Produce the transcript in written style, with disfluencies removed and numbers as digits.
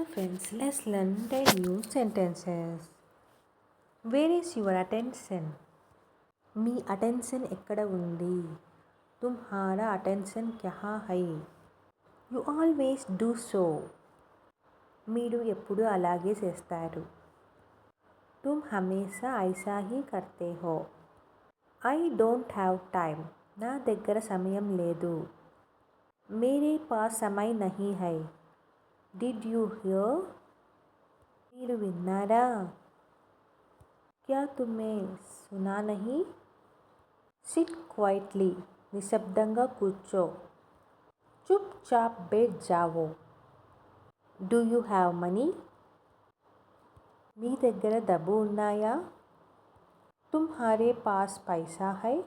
Hello friends, let's learn 10 new sentences. Where is your attention? Me attention ఎక్కడ ఉంది? తుమ్హారా attention క్యా high? You always do so. మీరు ఎప్పుడు అలాగే చేస్తారు. తుమ్ హమేషా ఐసా హీ కర్తే హో. I don't have time. నా దగ్గర సమయం లేదు. మేరే pass సమయ్ Nahi high. Did you here? మీరు విన్నారా? క్యా తుమ్నే సునా నహీ? Sit quietly. నిశ్శబ్దంగా కూర్చో. చుప్ చాప్ బెఠ్ జావో. Do you have money? మీ దగ్గర డబ్బు ఉన్నాయా? తుమ్హారే పాస్ పైసా హై?